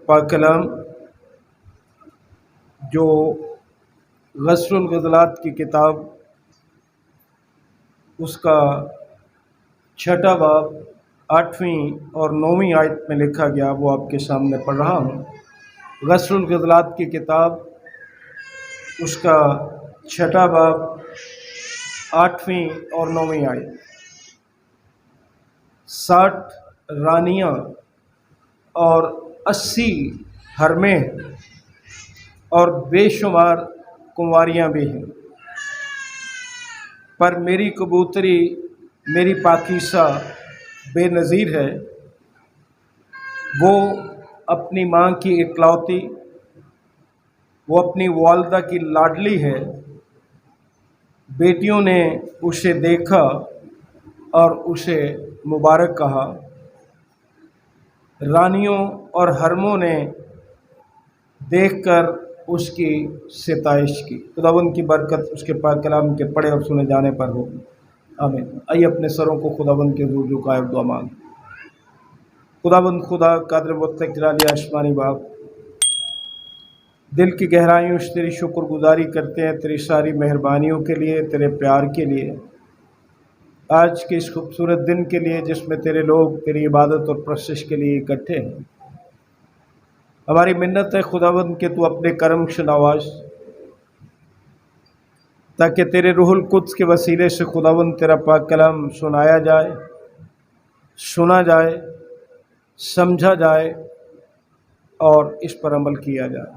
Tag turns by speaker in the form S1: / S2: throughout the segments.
S1: پاک کلام جو غسل الغسلات کی کتاب اس کا 6واں باب 8ویں اور 9ویں آیت میں لکھا گیا، وہ آپ کے سامنے پڑھ رہا ہوں۔ غسل الغسلات کی کتاب اس کا 6واں باب 8ویں اور 9ویں آیت۔ 60 رانیاں اور 80 حرمیں اور بے شمار کنواریاں بھی ہیں، پر میری کبوتری میری پاکیزہ بے نظیر ہے۔ وہ اپنی ماں کی اکلوتی، وہ اپنی والدہ کی لاڈلی ہے۔ بیٹیوں نے اسے دیکھا اور اسے مبارک کہا، رانیوں اور حرموں نے دیکھ کر اس کی ستائش کی۔ خداوند کی برکت اس کے پاک کلام کے پڑھے اور سنے جانے پر ہو، آمین۔ آئیے اپنے سروں کو خداوند کے حضور جھکائے اور دعا مانگ۔ خداوند خدا قادر مطلق جلالی آسمانی باپ، دل کی گہرائیوں سے تیری شکر گزاری کرتے ہیں، تیری ساری مہربانیوں کے لیے، تیرے پیار کے لیے، آج کے اس خوبصورت دن کے لیے جس میں تیرے لوگ تیری عبادت اور پرستش کے لیے اکٹھے ہیں۔ ہماری منت ہے خداوند کہ تو اپنے کرم سے نواز، تاکہ تیرے روح القدس کے وسیلے سے خداوند تیرا پاک کلام سنایا جائے، سنا جائے، سمجھا جائے اور اس پر عمل کیا جائے۔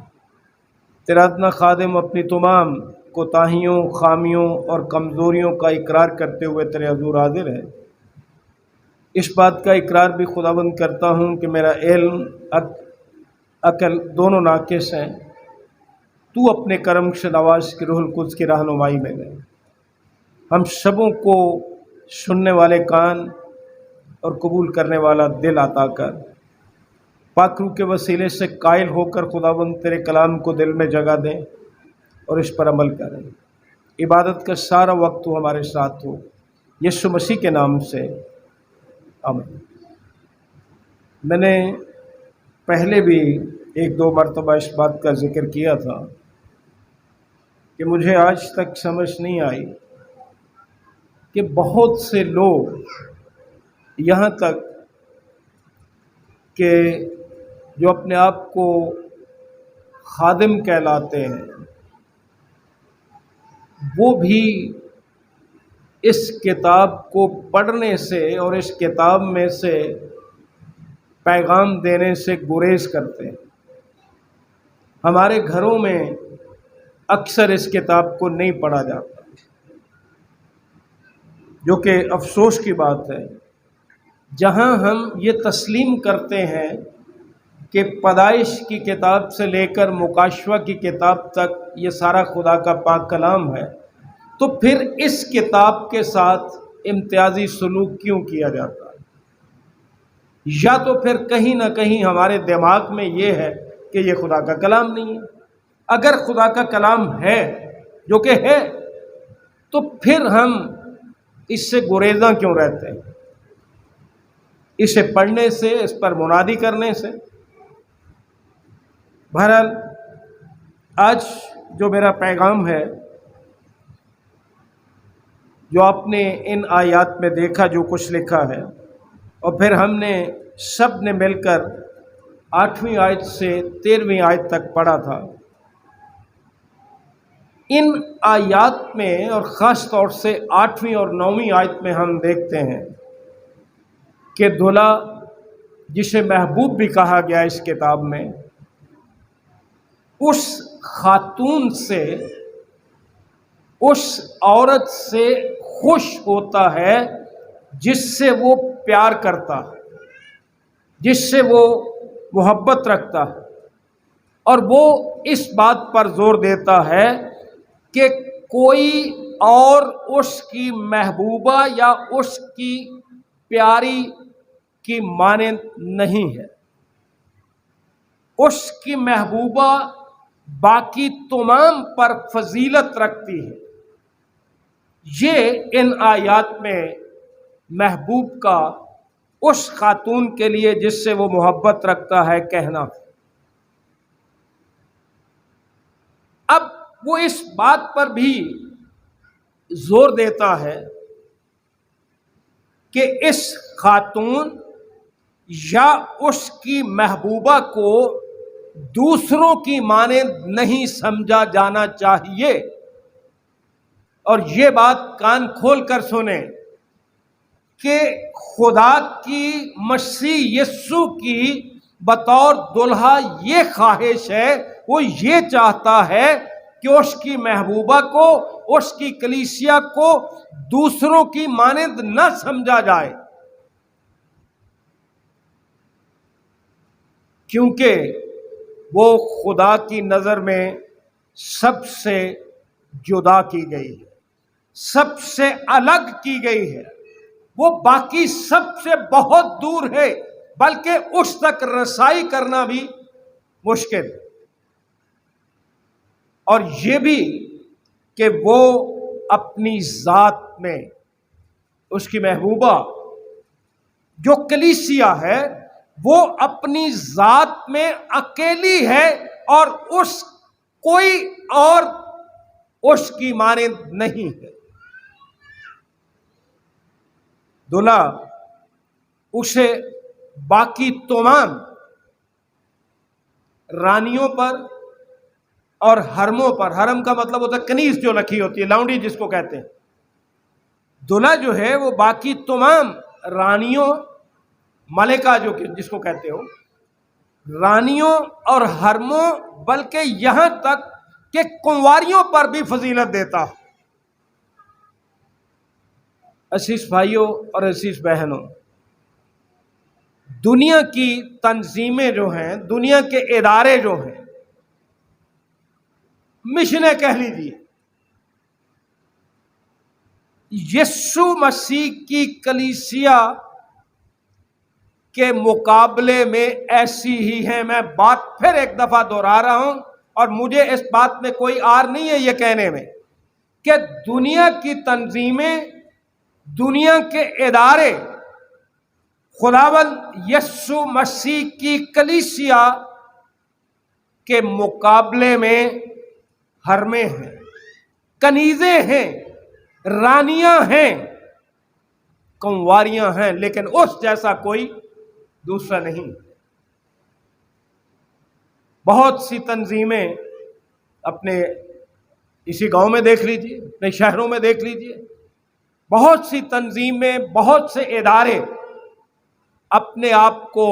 S1: تیرا ادنا خادم اپنی تمام کوتاہیوں، خامیوں اور کمزوریوں کا اقرار کرتے ہوئے تیرے حضور حاضر ہے۔ اس بات کا اقرار بھی خداوند کرتا ہوں کہ میرا علم، عقل دونوں ناقص ہیں، تو اپنے کرم سے نواز کے روح القدس کی رہنمائی میں لے۔ ہم سبوں کو سننے والے کان اور قبول کرنے والا دل عطا کر، پاک روح کے وسیلے سے قائل ہو کر خداوند تیرے کلام کو دل میں جگہ دیں اور اس پر عمل کریں۔ عبادت کا سارا وقت تو ہمارے ساتھ ہو، یسوع مسیح کے نام سے آمین۔ میں نے پہلے بھی 1-2 مرتبہ اس بات کا ذکر کیا تھا کہ مجھے آج تک سمجھ نہیں آئی کہ بہت سے لوگ یہاں تک کہ جو اپنے آپ کو خادم کہلاتے ہیں، وہ بھی اس کتاب کو پڑھنے سے اور اس کتاب میں سے پیغام دینے سے گریز کرتے ہیں۔ ہمارے گھروں میں اکثر اس کتاب کو نہیں پڑھا جاتا، جو کہ افسوس کی بات ہے۔ جہاں ہم یہ تسلیم کرتے ہیں کہ پیدائش کی کتاب سے لے کر مکاشفہ کی کتاب تک یہ سارا خدا کا پاک کلام ہے، تو پھر اس کتاب کے ساتھ امتیازی سلوک کیوں کیا جاتا ہے؟ یا تو پھر کہیں نہ کہیں ہمارے دماغ میں یہ ہے کہ یہ خدا کا کلام نہیں ہے۔ اگر خدا کا کلام ہے، جو کہ ہے، تو پھر ہم اس سے گریزاں کیوں رہتے ہیں؟ اسے پڑھنے سے، اس پر منادی کرنے سے۔ بہرحال آج جو میرا پیغام ہے، جو آپ نے ان آیات میں دیکھا جو کچھ لکھا ہے، اور پھر ہم نے سب نے مل کر 8ویں آیت سے 13ویں آیت تک پڑھا تھا، ان آیات میں اور خاص طور سے 8ویں اور 9ویں آیت میں ہم دیکھتے ہیں کہ دلہا جسے محبوب بھی کہا گیا اس کتاب میں، اس خاتون سے، اس عورت سے خوش ہوتا ہے جس سے وہ پیار کرتا ہے، جس سے وہ محبت رکھتا ہے، اور وہ اس بات پر زور دیتا ہے کہ کوئی اور اس کی محبوبہ یا اس کی پیاری کی مانند نہیں ہے۔ اس کی محبوبہ باقی تمام پر فضیلت رکھتی ہے۔ یہ ان آیات میں محبوب کا اس خاتون کے لیے جس سے وہ محبت رکھتا ہے کہنا۔ اب وہ اس بات پر بھی زور دیتا ہے کہ اس خاتون یا اس کی محبوبہ کو دوسروں کی مانند نہیں سمجھا جانا چاہیے. اور یہ بات کان کھول کر سنیں کہ خدا کی مسیح یسوع کی بطور دلہا یہ خواہش ہے، وہ یہ چاہتا ہے کہ اس کی محبوبہ کو، اس کی کلیسیا کو دوسروں کی مانند نہ سمجھا جائے، کیونکہ وہ خدا کی نظر میں سب سے جدا کی گئی ہے، سب سے الگ کی گئی ہے، وہ باقی سب سے بہت دور ہے، بلکہ اس تک رسائی کرنا بھی مشکل ہے. اور یہ بھی کہ وہ اپنی ذات میں، اس کی محبوبہ جو کلیسیا ہے وہ اپنی ذات میں اکیلی ہے، اور کوئی اور اس کی مانند نہیں ہے. دلہا اسے باقی تمام رانیوں پر اور حرموں پر، حرم کا مطلب ہوتا ہے کنیز جو رکھی ہوتی ہے، لاؤنڈی جس کو کہتے ہیں، دلہا جو ہے وہ باقی تمام رانیوں، ملکہ جو جس کو کہتے ہو، رانیوں اور حرموں، بلکہ یہاں تک کہ کنواریوں پر بھی فضیلت دیتا. عزیز بھائیوں اور عزیز بہنوں، دنیا کی تنظیمیں جو ہیں، دنیا کے ادارے جو ہیں، مشنیں کہہ لیجیے، یسوع مسیح کی کلیسیا کے مقابلے میں ایسی ہی ہیں. میں بات پھر ایک دفعہ دوہرا رہا ہوں، اور مجھے اس بات میں کوئی عار نہیں ہے یہ کہنے میں کہ دنیا کی تنظیمیں، دنیا کے ادارے خداوند یسوع مسیح کی کلیسیا کے مقابلے میں حرمیں ہیں، کنیزیں ہیں، رانیاں ہیں، کنواریاں ہیں، لیکن اس جیسا کوئی دوسرا نہیں. بہت سی تنظیمیں اپنے اسی گاؤں میں دیکھ لیجیے، اپنے شہروں میں دیکھ لیجیے، بہت سی تنظیمیں، بہت سے ادارے اپنے آپ کو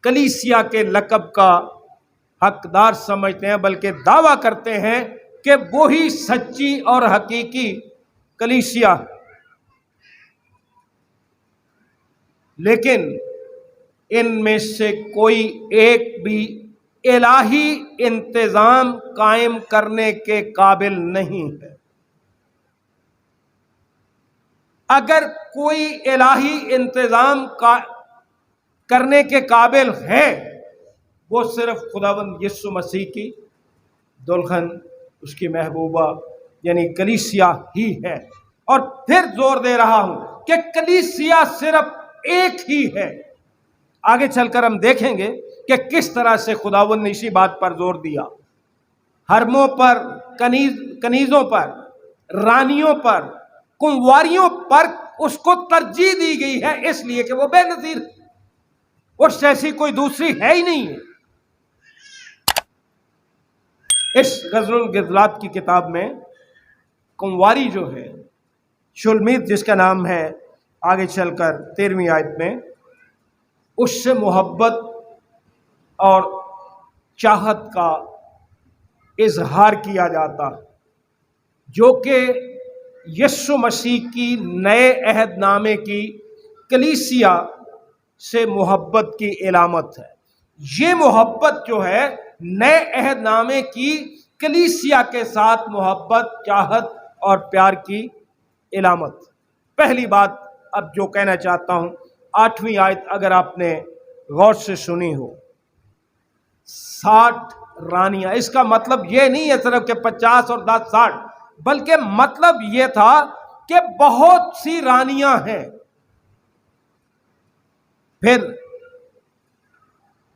S1: کلیسیا کے لقب کا حقدار سمجھتے ہیں، بلکہ دعویٰ کرتے ہیں کہ وہی سچی اور حقیقی کلیسیا ہے. لیکن ان میں سے کوئی ایک بھی الہی انتظام قائم کرنے کے قابل نہیں ہے. اگر کوئی الہی انتظام کرنے کے قابل ہے، وہ صرف خداوند یسوع مسیح کی دلہن، اس کی محبوبہ یعنی کلیسیا ہی ہے. اور پھر زور دے رہا ہوں کہ کلیسیا صرف ایک ہی ہے. آگے چل کر ہم دیکھیں گے کہ کس طرح سے خداوند نے اسی بات پر زور دیا. حرموں پر، کنیزوں پر، رانیوں پر، کنواریوں پر اس کو ترجیح دی گئی ہے، اس لیے کہ وہ بے نظیر، اس جیسی کوئی دوسری ہے ہی نہیں ہے. اس غزل الغزلات کی کتاب میں کنواری جو ہے، شلمیت جس کا نام ہے، آگے چل کر 13ویں آیت میں اس سے محبت اور چاہت کا اظہار کیا جاتا ہے، جو کہ یسوع مسیح کی نئے عہد نامے کی کلیسیا سے محبت کی علامت ہے. یہ محبت جو ہے نئے عہد نامے کی کلیسیا کے ساتھ محبت، چاہت اور پیار کی علامت. پہلی بات اب جو کہنا چاہتا ہوں، 8ویں آیت اگر آپ نے غور سے سنی ہو، 60 رانیاں، اس کا مطلب یہ نہیں ہے صرف کہ 50 اور 10 60، بلکہ مطلب یہ تھا کہ بہت سی رانیاں ہیں. پھر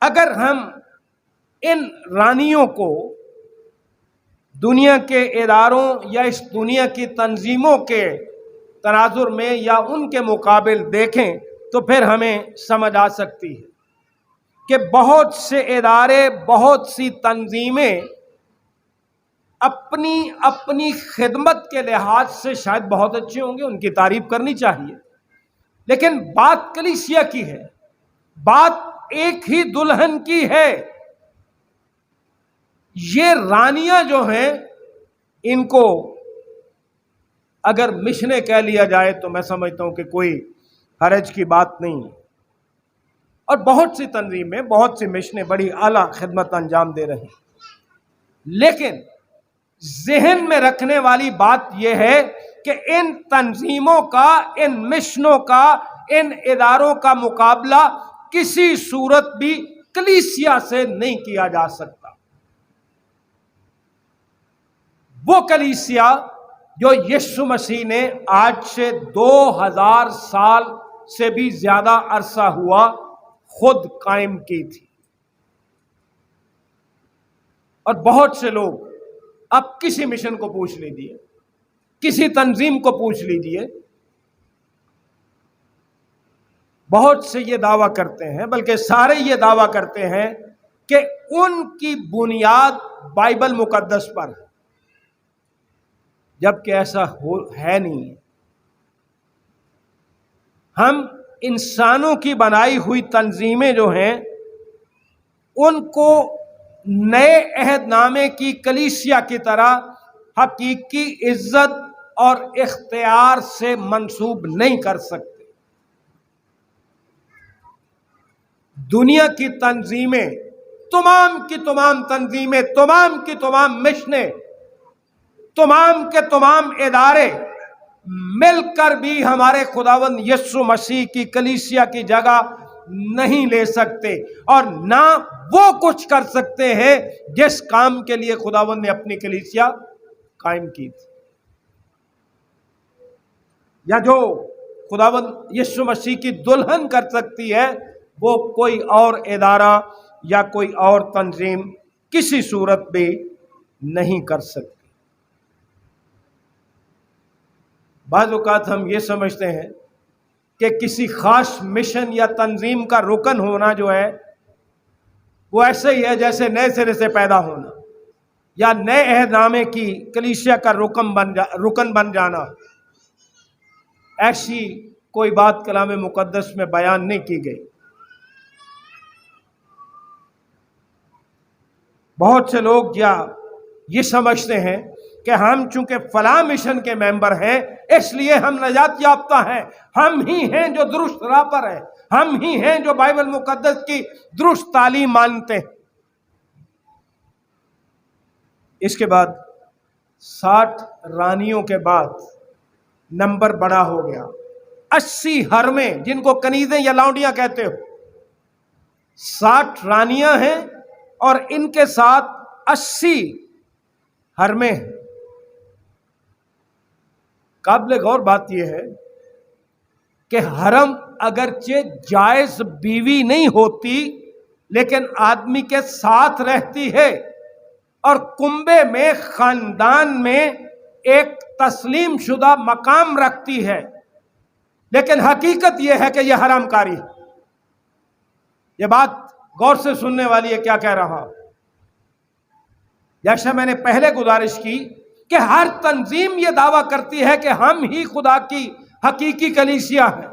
S1: اگر ہم ان رانیوں کو دنیا کے اداروں یا اس دنیا کی تنظیموں کے تناظر میں یا ان کے مقابل دیکھیں تو پھر ہمیں سمجھ آ سکتی ہے کہ بہت سے ادارے، بہت سی تنظیمیں اپنی اپنی خدمت کے لحاظ سے شاید بہت اچھے ہوں گے، ان کی تعریف کرنی چاہیے، لیکن بات کلیسیا کی ہے، بات ایک ہی دلہن کی ہے۔ یہ رانیاں جو ہیں ان کو اگر مشنیں کہہ لیا جائے تو میں سمجھتا ہوں کہ کوئی حرج کی بات نہیں ہے، اور بہت سی تنظیمیں، بہت سی مشنیں بڑی اعلیٰ خدمت انجام دے رہے ہیں، لیکن ذہن میں رکھنے والی بات یہ ہے کہ ان تنظیموں کا، ان مشنوں کا، ان اداروں کا مقابلہ کسی صورت بھی کلیسیا سے نہیں کیا جا سکتا۔ وہ کلیسیا جو یسوع مسیح نے آج سے 2000 سال سے بھی زیادہ عرصہ ہوا خود قائم کی تھی، اور بہت سے لوگ اب کسی مشن کو پوچھ لیجیے، کسی تنظیم کو پوچھ لیجیے، بہت سے یہ دعویٰ کرتے ہیں، بلکہ سارے یہ دعویٰ کرتے ہیں کہ ان کی بنیاد بائبل مقدس پر ہے، جبکہ ایسا ہے نہیں۔ ہم انسانوں کی بنائی ہوئی تنظیمیں جو ہیں ان کو نئے عہد نامے کی کلیسیا کی طرح حقیقی عزت اور اختیار سے منسوب نہیں کر سکتے۔ دنیا کی تنظیمیں، تمام کی تمام تنظیمیں، تمام کی تمام مشنیں، تمام کے تمام ادارے مل کر بھی ہمارے خداوند یسوع مسیح کی کلیسیا کی جگہ نہیں لے سکتے، اور نہ وہ کچھ کر سکتے ہیں جس کام کے لیے خداوند نے اپنی کلیسیا قائم کی تھی، یا جو خداوند یسوع مسیح کی دلہن کر سکتی ہے وہ کوئی اور ادارہ یا کوئی اور تنظیم کسی صورت بھی نہیں کر سکتی۔ بعض اوقات ہم یہ سمجھتے ہیں کہ کسی خاص مشن یا تنظیم کا رکن ہونا جو ہے وہ ایسے ہی ہے جیسے نئے سرے سے پیدا ہونا، یا نئے عہد نامے کی کلیسیا کا رکن بن جانا۔ ایسی کوئی بات کلام مقدس میں بیان نہیں کی گئی۔ بہت سے لوگ یہ سمجھتے ہیں کہ ہم چونکہ فلاں مشن کے ممبر ہیں اس لیے ہم نجات یافتہ ہیں، ہم ہی ہیں جو درست راہ پر ہیں، ہم ہی ہیں جو بائبل مقدس کی درست تعلیم مانتے ہیں۔ اس کے بعد 60 رانیوں کے بعد نمبر بڑا ہو گیا، 80 حرمیں، جن کو کنیزیں یا لونڈیاں کہتے ہو۔ 60 رانیاں ہیں اور ان کے ساتھ 80 حرمیں ہیں۔ قابل غور بات یہ ہے کہ حرم اگرچہ جائز بیوی نہیں ہوتی لیکن آدمی کے ساتھ رہتی ہے، اور کنبے میں، خاندان میں ایک تسلیم شدہ مقام رکھتی ہے، لیکن حقیقت یہ ہے کہ یہ حرام کاری ہے۔ یہ بات غور سے سننے والی ہے، کیا کہہ رہا ہوں۔ جیسا میں نے پہلے گزارش کی کہ ہر تنظیم یہ دعویٰ کرتی ہے کہ ہم ہی خدا کی حقیقی کلیسیا ہیں،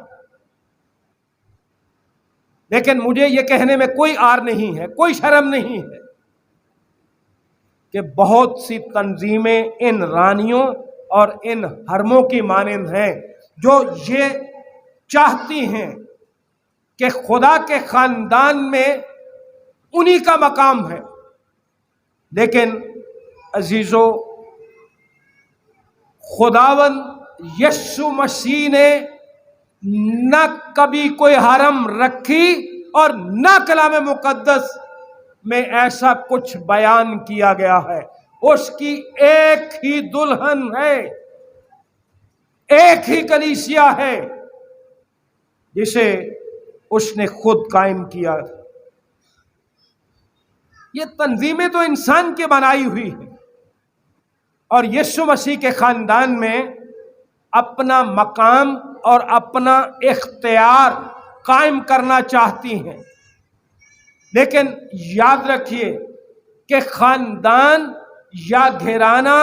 S1: لیکن مجھے یہ کہنے میں کوئی عار نہیں ہے، کوئی شرم نہیں ہے کہ بہت سی تنظیمیں ان رانیوں اور ان حرموں کی مانند ہیں جو یہ چاہتی ہیں کہ خدا کے خاندان میں انہی کا مقام ہے، لیکن عزیزو، خداوند یسوع مسیح نے نہ کبھی کوئی حرم رکھی اور نہ کلام مقدس میں ایسا کچھ بیان کیا گیا ہے۔ اس کی ایک ہی دلہن ہے، ایک ہی کلیسیا ہے جسے اس نے خود قائم کیا۔ یہ تنظیمیں تو انسان کی بنائی ہوئی ہیں، اور یسوع مسیح کے خاندان میں اپنا مقام اور اپنا اختیار قائم کرنا چاہتی ہیں، لیکن یاد رکھیے کہ خاندان یا گھرانہ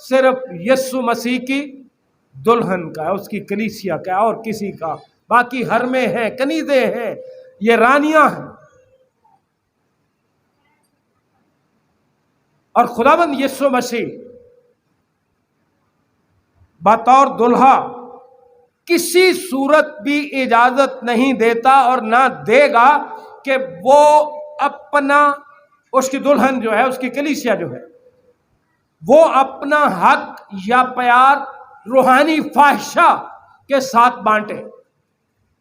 S1: صرف یسوع مسیح کی دلہن کا ہے، اس کی کلیسیا کا ہے، اور کسی کا، باقی حرمیں ہیں، کنیزیں ہیں، یہ رانیاں ہیں۔ اور خداوند یسوع مسیح بطور دلہا کسی صورت بھی اجازت نہیں دیتا اور نہ دے گا کہ وہ اپنا، اس کی دلہن جو ہے، اس کی کلیسیا جو ہے، وہ اپنا حق یا پیار روحانی فاحشہ کے ساتھ بانٹے۔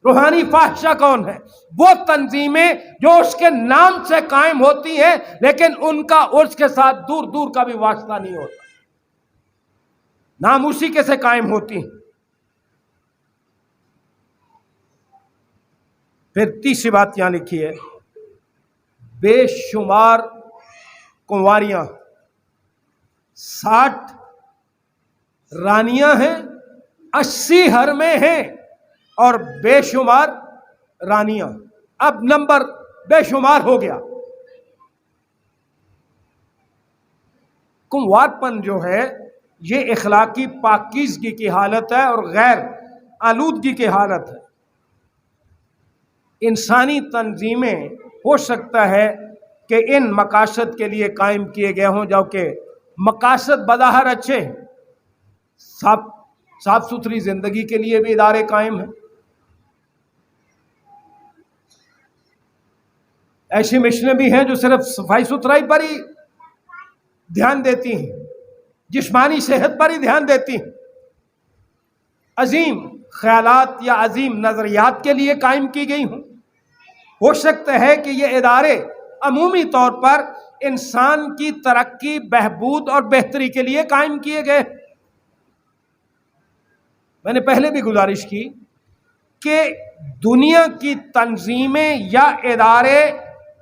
S1: روحانی فاحشہ کون ہے؟ وہ تنظیمیں جو اس کے نام سے قائم ہوتی ہیں لیکن ان کا اس کے ساتھ دور دور کا بھی واسطہ نہیں ہوتا، نام اسی کے سے قائم ہوتی ہیں۔ پھر تیسری بات یہاں لکھی ہے، بے شمار کنواریاں، 60 رانیاں ہیں، 80 حرمیں ہیں اور بے شمار رانیاں۔ اب نمبر بے شمار ہو گیا۔ کنوارپن جو ہے یہ اخلاقی پاکیزگی کی حالت ہے اور غیر آلودگی کی حالت ہے۔ انسانی تنظیمیں ہو سکتا ہے کہ ان مقاصد کے لیے قائم کیے گئے ہوں، جو کہ مقاصد بظاہر اچھے ہیں، صاف ستھری زندگی کے لیے بھی ادارے قائم ہیں، ایسی مشنیں بھی ہیں جو صرف صفائی ستھرائی پر ہی دھیان دیتی ہیں، جسمانی صحت پر ہی دھیان دیتی ہیں، عظیم خیالات یا عظیم نظریات کے لیے قائم کی گئی ہوں۔ ہو سکتا ہے کہ یہ ادارے عمومی طور پر انسان کی ترقی، بہبود اور بہتری کے لیے قائم کیے گئے۔ میں نے پہلے بھی گزارش کی کہ دنیا کی تنظیمیں یا ادارے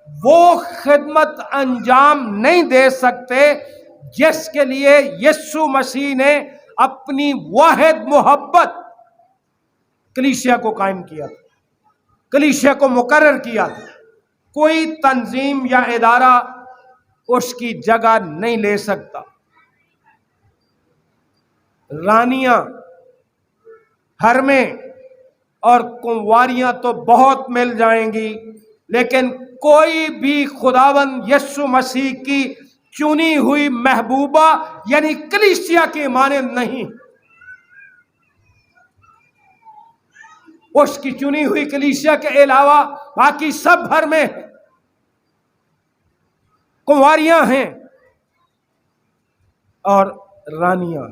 S1: وہ خدمت انجام نہیں دے سکتے جس کے لیے یسوع مسیح نے اپنی واحد محبت کلیسیا کو قائم کیا تھا، کلیسیا کو مقرر کیا تھا۔ کوئی تنظیم یا ادارہ اس کی جگہ نہیں لے سکتا۔ رانیاں، حرمیں اور کنواریاں تو بہت مل جائیں گی، لیکن کوئی بھی خداوند یسوع مسیح کی چنی ہوئی محبوبہ یعنی کلیسیا کی مانند نہیں۔ اس کی چنی ہوئی کلیسیا کے علاوہ باقی سب حرمیں ہیں، کنواریاں ہیں اور رانیاں۔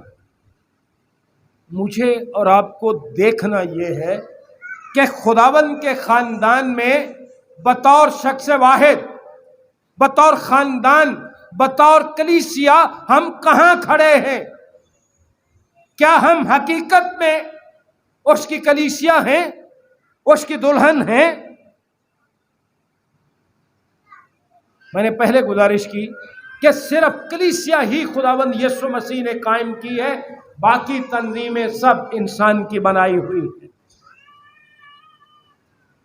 S1: مجھے اور آپ کو دیکھنا یہ ہے کہ خداوند کے خاندان میں بطور شخص واحد، بطور خاندان، بطور کلیسیا ہم کہاں کھڑے ہیں؟ کیا ہم حقیقت میں اس کی کلیسیا ہیں، اس کی دلہن ہیں؟ میں نے پہلے گزارش کی کہ صرف کلیسیا ہی خداوند یسوع مسیح نے قائم کی ہے، باقی تنظیمیں سب انسان کی بنائی ہوئی ہیں۔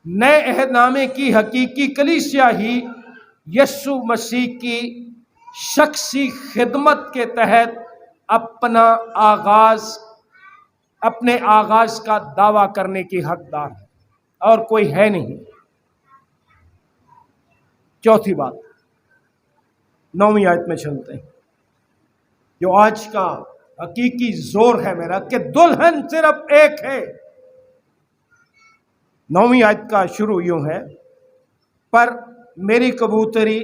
S1: نئے عہد نامے کی حقیقی کلیسیا ہی یسوع مسیح کی شخصی خدمت کے تحت اپنے آغاز کا دعویٰ کرنے کی حقدار ہے، اور کوئی ہے نہیں۔ چوتھی بات، 9ویں آیت میں چلتے ہیں، جو آج کا حقیقی زور ہے میرا کہ دلہن صرف ایک ہے۔ 9ویں آیت کا شروع یوں ہے، پر میری کبوتری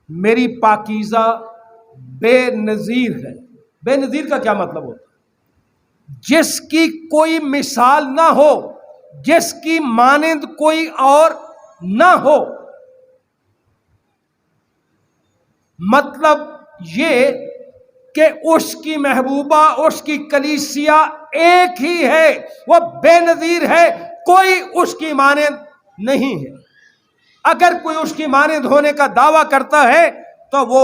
S1: میری پاکیزہ بے نظیر ہے۔ بے نظیر کا کیا مطلب ہوتا ہے؟ جس کی کوئی مثال نہ ہو، جس کی مانند کوئی اور نہ ہو۔ مطلب یہ کہ اس کی محبوبہ، اس کی کلیسیا ایک ہی ہے، وہ بے نظیر ہے، کوئی اس کی مانند نہیں ہے۔ اگر کوئی اس کی مانند ہونے کا دعویٰ کرتا ہے تو وہ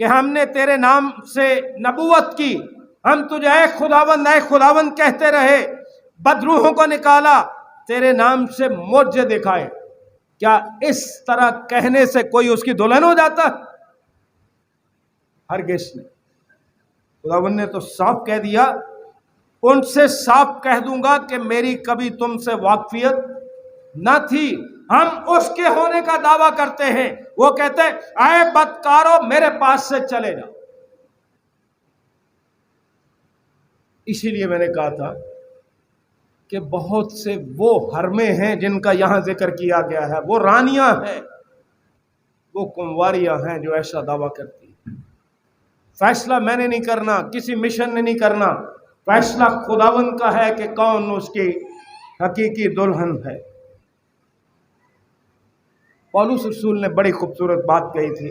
S1: کہ ہم نے تیرے نام سے نبوت کی, ہم تجھے اے خداوند کہتے رہے, بدروحوں کو نکالا, تیرے نام سے معجزے دکھائے. کیا اس طرح کہنے سے کوئی اس کی دلہن ہو جاتا؟ ہرگز نہیں. خداوند نے تو صاف کہہ دیا, ان سے صاف کہہ دوں گا کہ میری کبھی تم سے واقفیت نہ تھی. ہم اس کے ہونے کا دعویٰ کرتے ہیں, وہ کہتے ہیں اے بدکارو میرے پاس سے چلے جاؤ. اسی لیے میں نے کہا تھا کہ بہت سے وہ حرمے ہیں جن کا یہاں ذکر کیا گیا ہے, وہ رانیاں ہیں, وہ کنواریاں ہیں جو ایسا دعویٰ کرتی ہیں. فیصلہ میں نے نہیں کرنا, کسی مشن نے نہیں کرنا, فیصلہ خداوند کا ہے کہ کون اس کی حقیقی دلہن ہے. پولس رسول نے بڑی خوبصورت بات کہی تھی.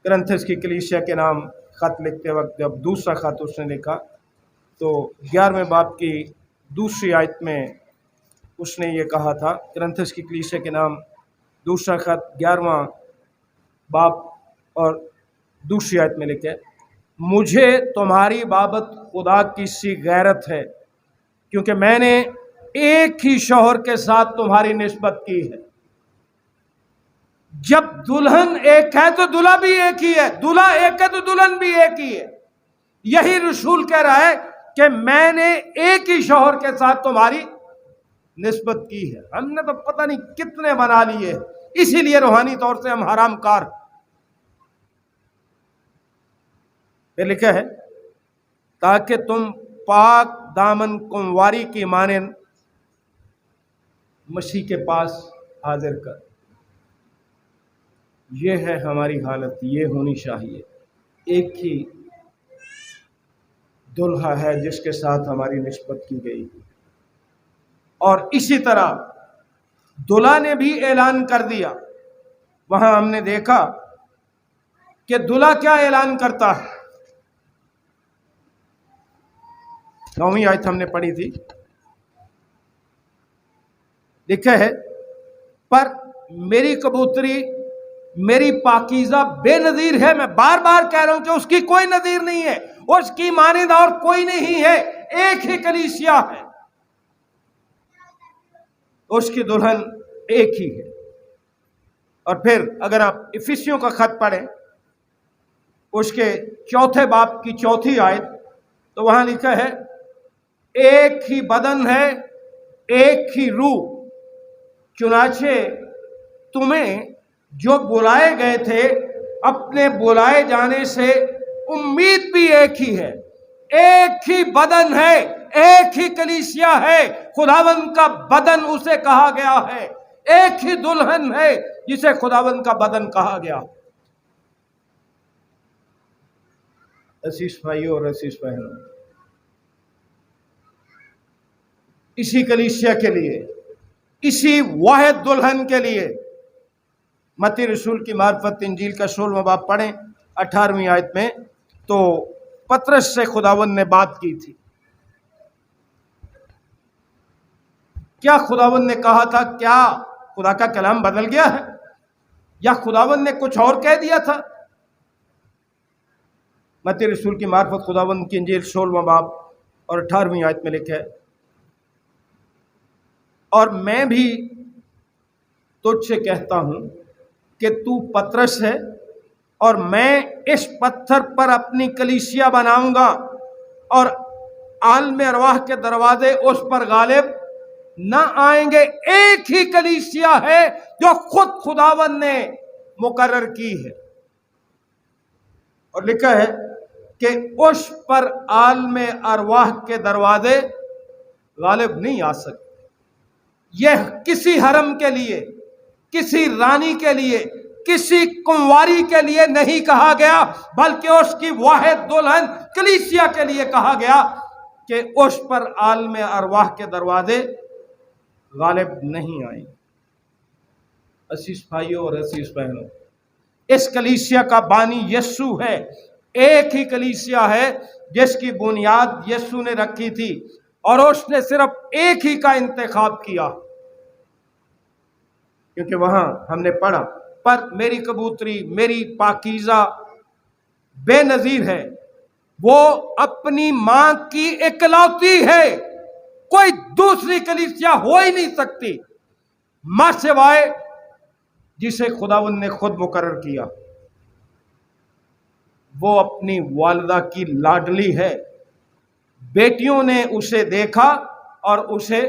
S1: کرنتھس کی کلیسیا کے نام خط لکھتے وقت جب دوسرا خط اس نے لکھا تو 11ویں باب کی دوسری آیت میں اس نے یہ کہا تھا. کرنتھس کی کلیسیا کے نام دوسرا خط 11واں باب اور دوسری آیت میں لکھے, مجھے تمہاری بابت خدا کی سی غیرت ہے کیونکہ میں نے ایک ہی شوہر کے ساتھ تمہاری نسبت کی ہے. جب دلہن ایک ہے تو دلہا بھی ایک ہی ہے, دلہا ایک ہے تو دلہن بھی ایک ہی ہے. یہی رسول کہہ رہا ہے کہ میں نے ایک ہی شوہر کے ساتھ تمہاری نسبت کی ہے. ہم نے تو پتہ نہیں کتنے بنا لیے, اسی لیے روحانی طور سے ہم حرام کار. پھر لکھا ہے تاکہ تم پاک دامن کنواری کی مانند مسیح کے پاس حاضر کر. یہ ہے ہماری حالت, یہ ہونی چاہیے. ایک ہی دلہا ہے جس کے ساتھ ہماری نسبت کی گئی. اور اسی طرح دلہا نے بھی اعلان کر دیا. وہاں ہم نے دیکھا کہ دلہا کیا اعلان کرتا ہے. 9ویں آیت ہم نے پڑھی تھی, لکھا ہے پر میری کبوتری میری پاکیزہ بے نظیر ہے. میں بار بار کہہ رہا ہوں کہ اس کی کوئی نظیر نہیں ہے, اس کی مانند اور کوئی نہیں ہے, ایک ہی کلیسیا ہے, اس کی دلہن ایک ہی ہے. اور پھر اگر آپ افسیوں کا خط پڑھیں اس کے 4 باب کی 4 آیت تو وہاں لکھا ہے ایک ہی بدن ہے, ایک ہی روح, چنانچہ تمہیں جو بلائے گئے تھے اپنے بلائے جانے سے امید بھی ایک ہی ہے. ایک ہی بدن ہے, ایک ہی کلیسیا ہے, خداوند کا بدن اسے کہا گیا ہے. ایک ہی دلہن ہے جسے خداوند کا بدن کہا گیا. عزیز بھائیوں اور عزیز بہنوں, اسی کلیسیا کے لیے, اسی واحد دلہن کے لیے متی رسول کی معرفت انجیل کا 16واں باب پڑھیں 18ویں آیت میں تو پطرس سے خداوند نے بات کی تھی. کیا خداوند نے کہا تھا؟ کیا خدا کا کلام بدل گیا ہے یا خداوند نے کچھ اور کہہ دیا تھا؟ متی رسول کی معرفت خداوند کی انجیل 16واں باب اور 18ویں آیت میں لکھا ہے اور میں بھی تجھ سے کہتا ہوں کہ تو پطرس ہے اور میں اس پتھر پر اپنی کلیسیا بناؤں گا اور عالم ارواح کے دروازے اس پر غالب نہ آئیں گے. ایک ہی کلیسیا ہے جو خود خداوند نے مقرر کی ہے اور لکھا ہے کہ اس پر عالم ارواح کے دروازے غالب نہیں آ سکتے. یہ کسی حرم کے لیے, کسی رانی کے لیے, کسی کنواری کے لیے نہیں کہا گیا بلکہ اس کی واحد دلہن کلیسیا کے لیے کہا گیا کہ اس پر عالم ارواح کے دروازے غالب نہیں آئیں. عزیز بھائیوں اور عزیز بہنوں, اس کلیسیا کا بانی یسوع ہے. ایک ہی کلیسیا ہے جس کی بنیاد یسوع نے رکھی تھی اور اس نے صرف ایک ہی کا انتخاب کیا, کیونکہ وہاں ہم نے پڑھا پر میری کبوتری میری پاکیزہ بے نظیر ہے، وہ اپنی ماں کی اکلوتی ہے، کوئی دوسری کلیسیا ہو ہی نہیں سکتی ماں سوائے جسے خداوند نے خود مقرر کیا۔ وہ اپنی والدہ کی لاڈلی ہے، بیٹیوں نے اسے دیکھا اور اسے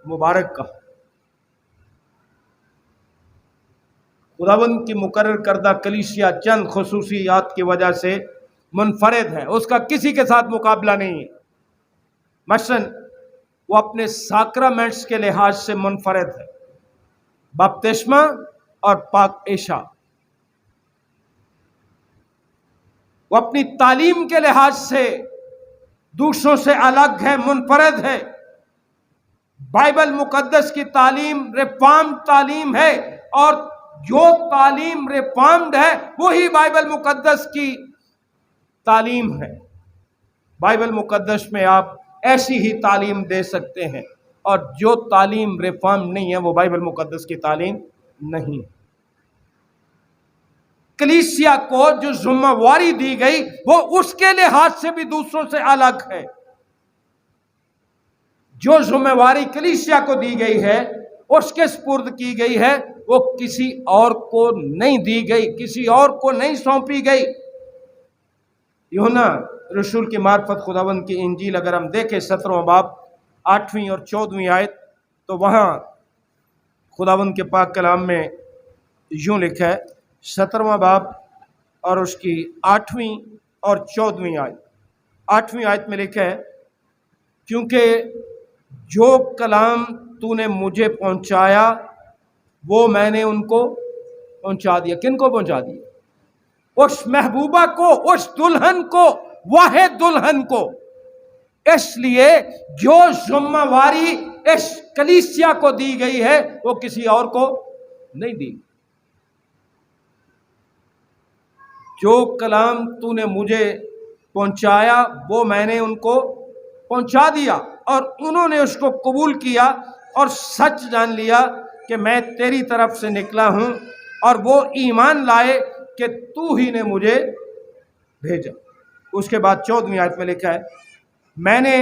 S1: مبارک کہا۔ خداوند کی مقرر کردہ کلیسیا چند خصوصیات کی وجہ سے منفرد ہے، اس کا کسی کے ساتھ مقابلہ نہیں ہے۔ مثلاً وہ اپنے ساکرامنٹس کے لحاظ سے منفرد ہے، بپتسمہ اور پاک عشاء۔ وہ اپنی تعلیم کے لحاظ سے دوسروں سے الگ ہے، منفرد ہے۔ بائبل مقدس کی تعلیم ریفارمڈ تعلیم ہے، اور جو تعلیم ریفارمڈ ہے وہی بائبل مقدس کی تعلیم ہے۔ بائبل مقدس میں آپ ایسی ہی تعلیم دے سکتے ہیں، اور جو تعلیم ریفارم نہیں ہے وہ بائبل مقدس کی تعلیم نہیں۔ کلیسیا کو جو ذمہ واری دی گئی وہ اس کے لحاظ سے بھی دوسروں سے الگ ہے۔ جو ذمہ واری کلیسیا کو دی گئی ہے، اس کے سپرد کی گئی ہے، وہ کسی اور کو نہیں دی گئی، کسی اور کو نہیں سونپی گئی۔ یوحنا رسول کی معرفت خداوند کی انجیل اگر ہم دیکھیں 17واں باب 8ویں اور 14ویں آیت، تو وہاں خداوند کے پاک کلام میں یوں لکھا ہے، 17واں باب اور اس کی 8ویں اور 14ویں آیت۔ 8ویں آیت میں لکھا ہے، کیونکہ جو کلام تو نے مجھے پہنچایا وہ میں نے ان کو پہنچا دیا۔ کن کو پہنچا دیا؟ اس محبوبہ کو، اس دلہن کو، واحد دلہن کو۔ اس لیے جو ذمہ واری اس کلیسیا کو دی گئی ہے وہ کسی اور کو نہیں دی۔ جو کلام تو نے مجھے پہنچایا وہ میں نے ان کو پہنچا دیا، اور انہوں نے اس کو قبول کیا اور سچ جان لیا کہ میں تیری طرف سے نکلا ہوں، اور وہ ایمان لائے کہ تو ہی نے مجھے بھیجا۔ اس کے بعد 14ویں آیت میں لکھا ہے، میں نے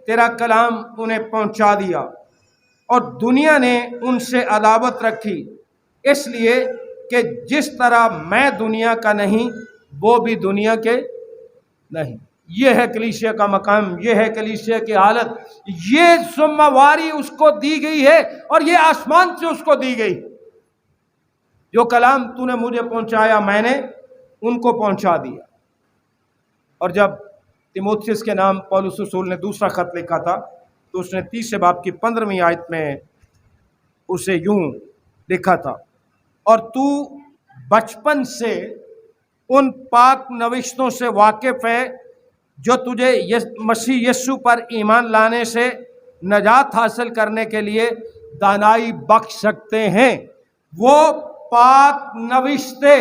S1: تیرا کلام انہیں پہنچا دیا، اور دنیا نے ان سے عداوت رکھی، اس لیے کہ جس طرح میں دنیا کا نہیں وہ بھی دنیا کے نہیں۔ یہ ہے کلیسیا کا مقام، یہ ہے کلیسیا کی حالت، یہ ذمہ واری اس کو دی گئی ہے، اور یہ آسمان سے اس کو دی گئی۔ جو کلام تو نے مجھے پہنچایا میں نے ان کو پہنچا دیا۔ اور جب تیموتھیوس کے نام پولس رسول نے دوسرا خط لکھا تھا تو اس نے 30 باب کی 15ویں آیت میں اسے یوں لکھا تھا، اور تو بچپن سے ان پاک نوشتوں سے واقف ہے جو تجھے مسیح یسوع پر ایمان لانے سے نجات حاصل کرنے کے لیے دانائی بخش سکتے ہیں۔ وہ پاک نوشتے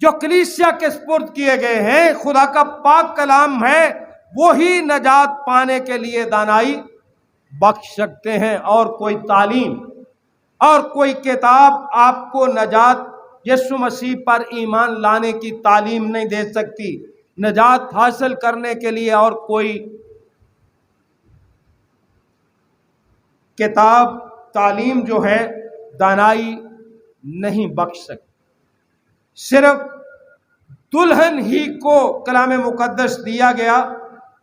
S1: جو کلیسیا کے سپرد کیے گئے ہیں، خدا کا پاک کلام ہے، وہی نجات پانے کے لیے دانائی بخش سکتے ہیں، اور کوئی تعلیم اور کوئی کتاب آپ کو نجات یسوع مسیح پر ایمان لانے کی تعلیم نہیں دے سکتی۔ نجات حاصل کرنے کے لیے اور کوئی کتاب تعلیم جو ہے دانائی نہیں بخش سکتی۔ صرف دلہن ہی کو کلام مقدس دیا گیا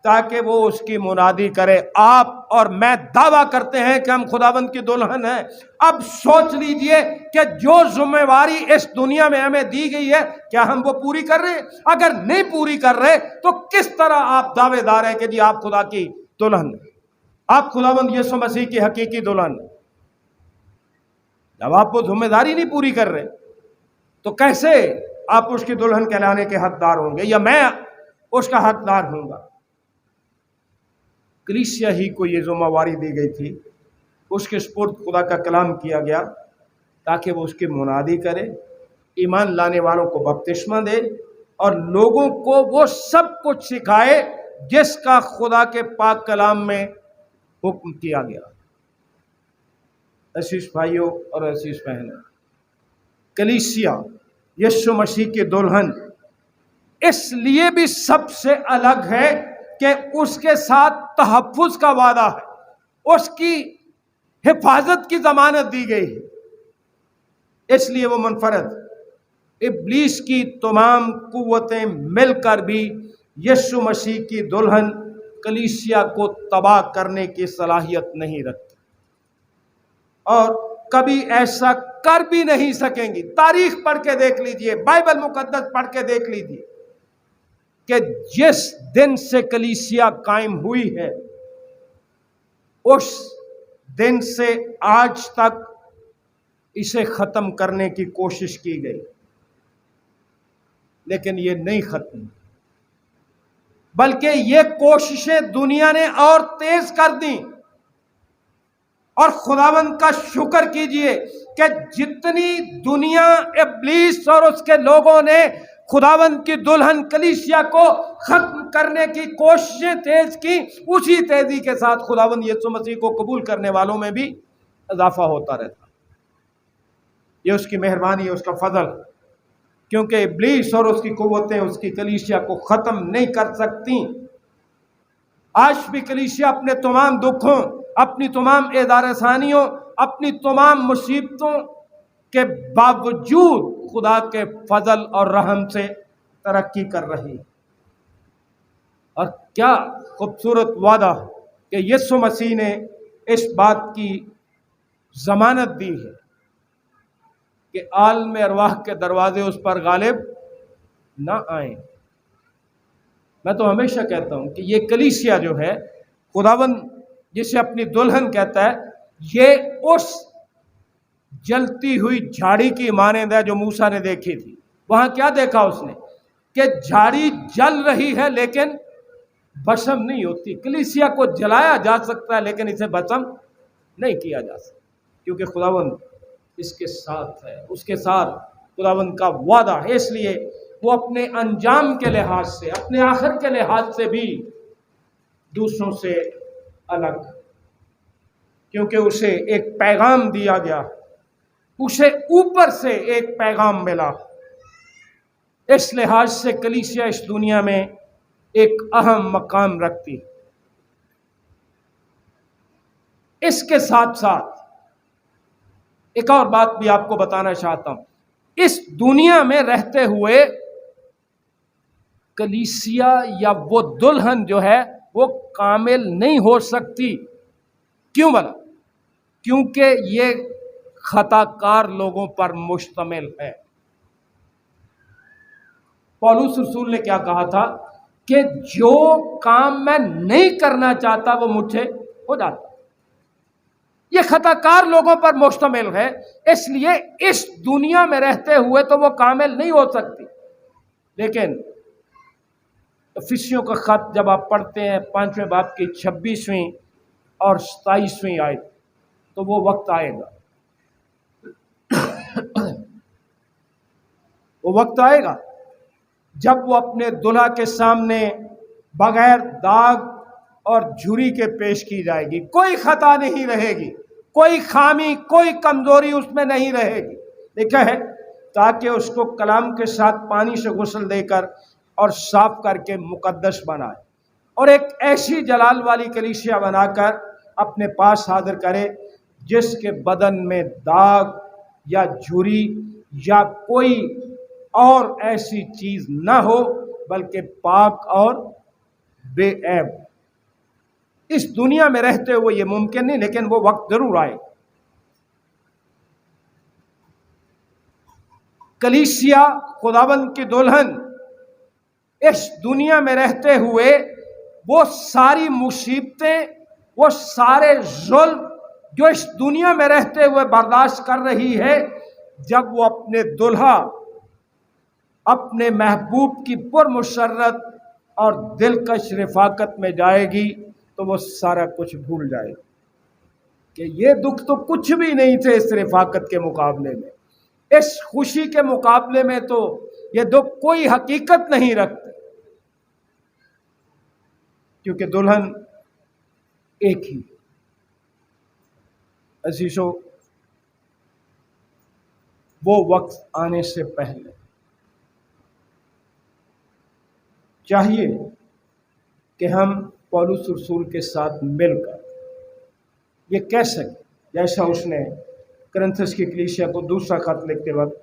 S1: تاکہ وہ اس کی منادی کرے۔ آپ اور میں دعویٰ کرتے ہیں کہ ہم خداوند کی دلہن ہیں۔ اب سوچ لیجئے کہ جو ذمہ واری اس دنیا میں ہمیں دی گئی ہے کیا ہم وہ پوری کر رہے ہیں؟ اگر نہیں پوری کر رہے تو کس طرح آپ دعوے دار ہیں کہ جی آپ خدا کی دلہن ہیں، آپ خداوند یسوع مسیح کی حقیقی دلہن ہیں؟ جب آپ وہ ذمہ داری نہیں پوری کر رہے تو کیسے آپ اس کی دلہن کہلانے کے حقدار ہوں گے، یا میں اس کا حقدار ہوں گا؟ کلیسیا ہی کو یہ ذمہ واری دی گئی تھی، اس کے سپرد خدا کا کلام کیا گیا تاکہ وہ اس کی منادی کرے، ایمان لانے والوں کو بپتسمہ دے، اور لوگوں کو وہ سب کچھ سکھائے جس کا خدا کے پاک کلام میں حکم کیا گیا۔ عزیز بھائیوں اور عزیز بہنوں، کلیسیا یسوع مسیح کی دلہن اس لیے بھی سب سے الگ ہے کہ اس کے ساتھ تحفظ کا وعدہ ہے، اس کی حفاظت کی ضمانت دی گئی ہے، اس لیے وہ منفرد۔ ابلیس کی تمام قوتیں مل کر بھی یسوع مسیح کی دلہن کلیسیا کو تباہ کرنے کی صلاحیت نہیں رکھتی، اور کبھی ایسا کر بھی نہیں سکیں گی۔ تاریخ پڑھ کے دیکھ لیجئے، بائبل مقدس پڑھ کے دیکھ لیجئے کہ جس دن سے کلیسیا قائم ہوئی ہے اس دن سے آج تک اسے ختم کرنے کی کوشش کی گئی، لیکن یہ نہیں ختم، بلکہ یہ کوششیں دنیا نے اور تیز کر دیں۔ اور خداوند کا شکر کیجئے کہ جتنی دنیا، ابلیس اور اس کے لوگوں نے خداوند کی دلہن کلیسیا کو ختم کرنے کی کوششیں تیز کی، اسی تیزی کے ساتھ خداوند یسوع مسیح کو قبول کرنے والوں میں بھی اضافہ ہوتا رہتا۔ یہ اس کی مہربانی ہے، اس کا فضل، کیونکہ ابلیس اور اس کی قوتیں اس کی کلیسیا کو ختم نہیں کر سکتی۔ آج بھی کلیسیا اپنے تمام دکھوں، اپنی تمام ادارثانیوں، اپنی تمام مصیبتوں کے باوجود خدا کے فضل اور رحم سے ترقی کر رہی ہے۔ اور کیا خوبصورت وعدہ کہ یسوع مسیح نے اس بات کی ضمانت دی ہے کہ عالم ارواح کے دروازے اس پر غالب نہ آئیں۔ میں تو ہمیشہ کہتا ہوں کہ یہ کلیسیا جو ہے، خداوند جسے اپنی دلہن کہتا ہے، یہ اس جلتی ہوئی جھاڑی کی مانند ہے جو موسیٰ نے دیکھی تھی۔ وہاں کیا دیکھا اس نے؟ کہ جھاڑی جل رہی ہے لیکن بھسم نہیں ہوتی۔ کلیسیا کو جلایا جا سکتا ہے لیکن اسے بھسم نہیں کیا جا سکتا، کیونکہ خداوند اس کے ساتھ ہے، اس کے ساتھ خداوند کا وعدہ ہے۔ اس لیے وہ اپنے انجام کے لحاظ سے، اپنے آخر کے لحاظ سے بھی دوسروں سے الگ، کیونکہ اسے ایک پیغام دیا گیا، اسے اوپر سے ایک پیغام ملا۔ اس لحاظ سے کلیسیا اس دنیا میں ایک اہم مقام رکھتی۔ اس کے ساتھ ساتھ ایک اور بات بھی آپ کو بتانا چاہتا ہوں۔ اس دنیا میں رہتے ہوئے کلیسیا یا وہ دلہن جو ہے وہ کامل نہیں ہو سکتی۔ کیوں بلا؟ کیونکہ یہ خطا کار لوگوں پر مشتمل ہے۔ پولس رسول نے کیا کہا تھا کہ جو کام میں نہیں کرنا چاہتا وہ مجھ سے ہو جاتا۔ یہ خطا کار لوگوں پر مشتمل ہے، اس لیے اس دنیا میں رہتے ہوئے تو وہ کامل نہیں ہو سکتی۔ لیکن افسیوں کا خط جب آپ پڑھتے ہیں 5ویں باب کی 26ویں اور 27ویں آیت، تو وہ وقت آئے گا، وہ وقت آئے گا جب وہ اپنے دلہا کے سامنے بغیر داغ اور جھری کے پیش کی جائے گی۔ کوئی خطا نہیں رہے گی، کوئی خامی، کوئی کمزوری اس میں نہیں رہے گی۔ لکھا ہے تاکہ اس کو کلام کے ساتھ پانی سے غسل دے کر اور صاف کر کے مقدس بنائے، اور ایک ایسی جلال والی کلیسیا بنا کر اپنے پاس حاضر کرے جس کے بدن میں داغ یا جھری یا کوئی اور ایسی چیز نہ ہو، بلکہ پاک اور بے عیب۔ اس دنیا میں رہتے ہوئے یہ ممکن نہیں، لیکن وہ وقت ضرور آئے۔ کلیسیا خداوند کی دلہن اس دنیا میں رہتے ہوئے وہ ساری مصیبتیں، وہ سارے ظلم جو اس دنیا میں رہتے ہوئے برداشت کر رہی ہے، جب وہ اپنے دلہا، اپنے محبوب کی پرمسرت اور دلکش رفاقت میں جائے گی تو وہ سارا کچھ بھول جائے گی کہ یہ دکھ تو کچھ بھی نہیں تھے اس رفاقت کے مقابلے میں، اس خوشی کے مقابلے میں تو یہ دکھ کوئی حقیقت نہیں رکھتے، کیونکہ دلہن ایک ہی۔ عزیزو، وہ وقت آنے سے پہلے چاہیے کہ ہم پولس رسول کے ساتھ مل کر یہ کہہ سکیں جیسا اس نے کرنتھس کی کلیسیا کو دوسرا خط لکھتے وقت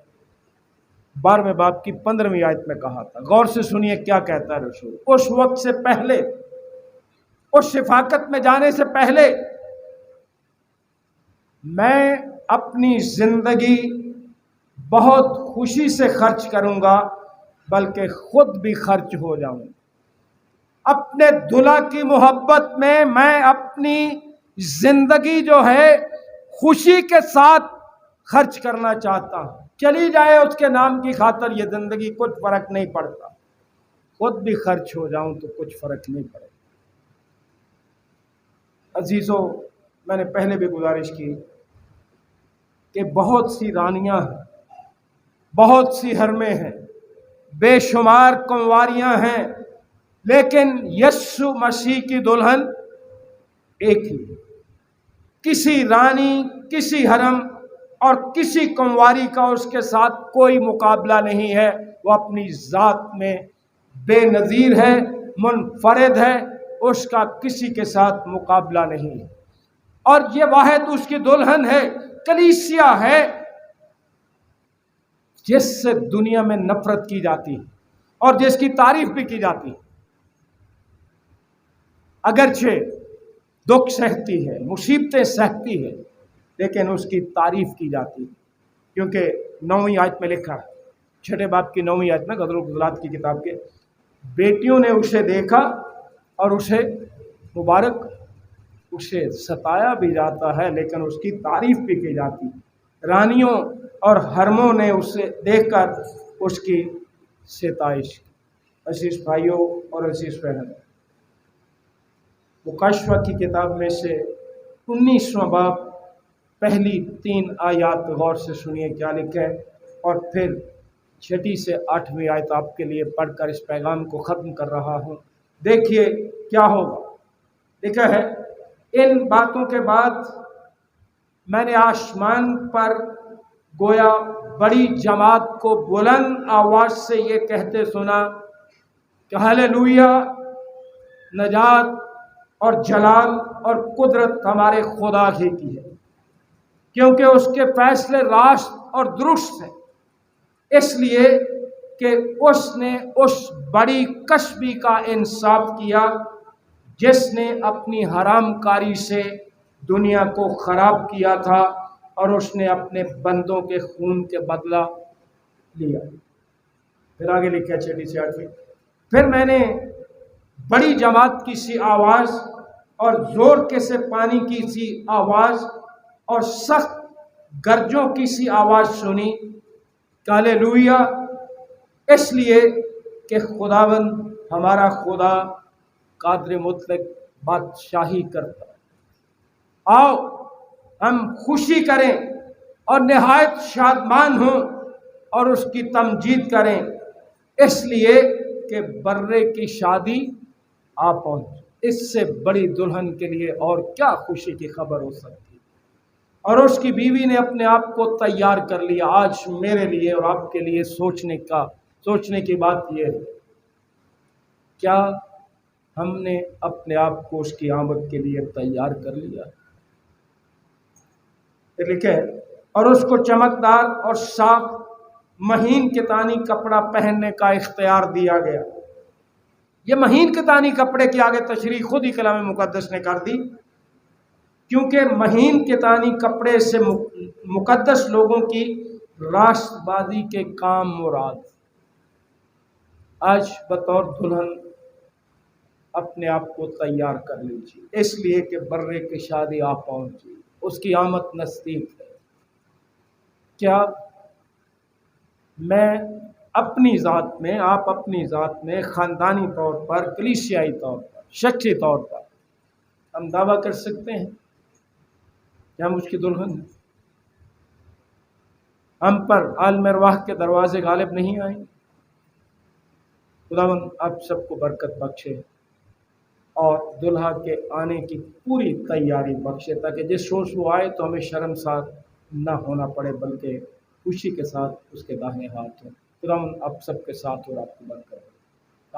S1: 12ویں باب کی 15ویں آیت میں کہا تھا. غور سے سنیے کیا کہتا ہے رسول. اس وقت سے پہلے، اس شفاقت میں جانے سے پہلے، میں اپنی زندگی بہت خوشی سے خرچ کروں گا، بلکہ خود بھی خرچ ہو جاؤں. اپنے دلہا کی محبت میں اپنی زندگی جو ہے خوشی کے ساتھ خرچ کرنا چاہتا ہوں. چلی جائے اس کے نام کی خاطر یہ زندگی، کچھ فرق نہیں پڑتا. خود بھی خرچ ہو جاؤں تو کچھ فرق نہیں پڑے. عزیزو، میں نے پہلے بھی گزارش کی کہ بہت سی رانیاں ہیں، بہت سی حرمیں ہیں، بے شمار کنواریاں ہیں، لیکن یسوع مسیح کی دلہن ایک ہی. کسی رانی، کسی حرم اور کسی کنواری کا اس کے ساتھ کوئی مقابلہ نہیں ہے. وہ اپنی ذات میں بے نظیر ہے، منفرد ہے، اس کا کسی کے ساتھ مقابلہ نہیں ہے. اور یہ واحد اس کی دلہن ہے، کلیسیا ہے، جس سے دنیا میں نفرت کی جاتی ہے اور جس کی تعریف بھی کی جاتی ہے. اگرچہ دکھ سہتی ہے، مصیبتیں سہتی ہے، لیکن اس کی تعریف کی جاتی ہے. کیونکہ 9ویں آیت میں لکھا ہے، 6 باب کی 9ویں آیت میں غزل و غزلات کی کتاب کے، بیٹیوں نے اسے دیکھا اور اسے مبارک، اسے ستایا بھی جاتا ہے لیکن اس کی تعریف بھی کی جاتی ہے. رانیوں اور حرموں نے اسے دیکھ کر اس کی ستائش کی. عزیز بھائیوں اور عزیز بہن، مکاشفہ کی کتاب میں سے 19واں باب پہلی 3 آیات غور سے سنیے کیا لکھا ہے، اور پھر 6 سے 8ویں آیت آپ کے لیے پڑھ کر اس پیغام کو ختم کر رہا ہوں. دیکھیے کیا ہوگا. لکھا ہے، ان باتوں کے بعد میں نے آسمان پر گویا بڑی جماعت کو بلند آواز سے یہ کہتے سنا کہ ہلیلویا، نجات اور جلال اور قدرت ہمارے خدا ہی کی ہے، کیونکہ اس کے فیصلے راست اور درست ہیں. اس لیے کہ اس نے اس بڑی کشفی کا انصاف کیا جس نے اپنی حرام کاری سے دنیا کو خراب کیا تھا، اور اس نے اپنے بندوں کے خون کے بدلہ لیا. پھر آگے لکھا 6 سے 8. پھر میں نے بڑی جماعت کی سی آواز اور زور کے سے پانی کی سی آواز اور سخت گرجوں کی سی آواز سنی کہ ہلیلویا، اس لیے کہ خداوند ہمارا خدا قادر مطلق بادشاہی کرتا ہے. آؤ ہم خوشی کریں اور نہایت شادمان ہوں اور اس کی تمجید کریں، اس لیے کہ برے کی شادی آ پہنچی. اس سے بڑی دلہن کے لیے اور کیا خوشی کی خبر ہو سکتی. اور اس کی بیوی نے اپنے آپ کو تیار کر لیا. آج میرے لیے اور آپ کے لیے سوچنے کی بات یہ ہے، کیا ہم نے اپنے آپ کو اس کی آمد کے لیے تیار کر لیا؟ لکھے، اور اس کو چمکدار اور صاف مہین کتانی کپڑا پہننے کا اختیار دیا گیا. یہ مہین کتانی کپڑے کی آگے تشریح خود ہی کلام مقدس نے کر دی، کیونکہ مہین کتانی کپڑے سے مقدس لوگوں کی راست بازی کے کام مراد. آج بطور دلہن اپنے آپ کو تیار کر لیجیے، اس لیے کہ برے کی شادی آ پہنچی، اس کی آمد نزدیک ہے. کیا میں اپنی ذات میں، آپ اپنی ذات میں، خاندانی طور پر، کلیسیائی طور پر، شخصی طور پر ہم دعویٰ کر سکتے ہیں کہ ہم اس کی دلہن ہیں؟ ہم پر عالم ارواح کے دروازے غالب نہیں آئیں؟ خداوند آپ سب کو برکت بخشے اور دلہا کے آنے کی پوری تیاری بخشے، تاکہ جس روز وہ آئے تو ہمیں شرمسار نہ ہونا پڑے، بلکہ خوشی کے ساتھ اس کے داہنے ہاتھ ہوں. خداوند آپ سب کے ساتھ اور آپ کو برکت.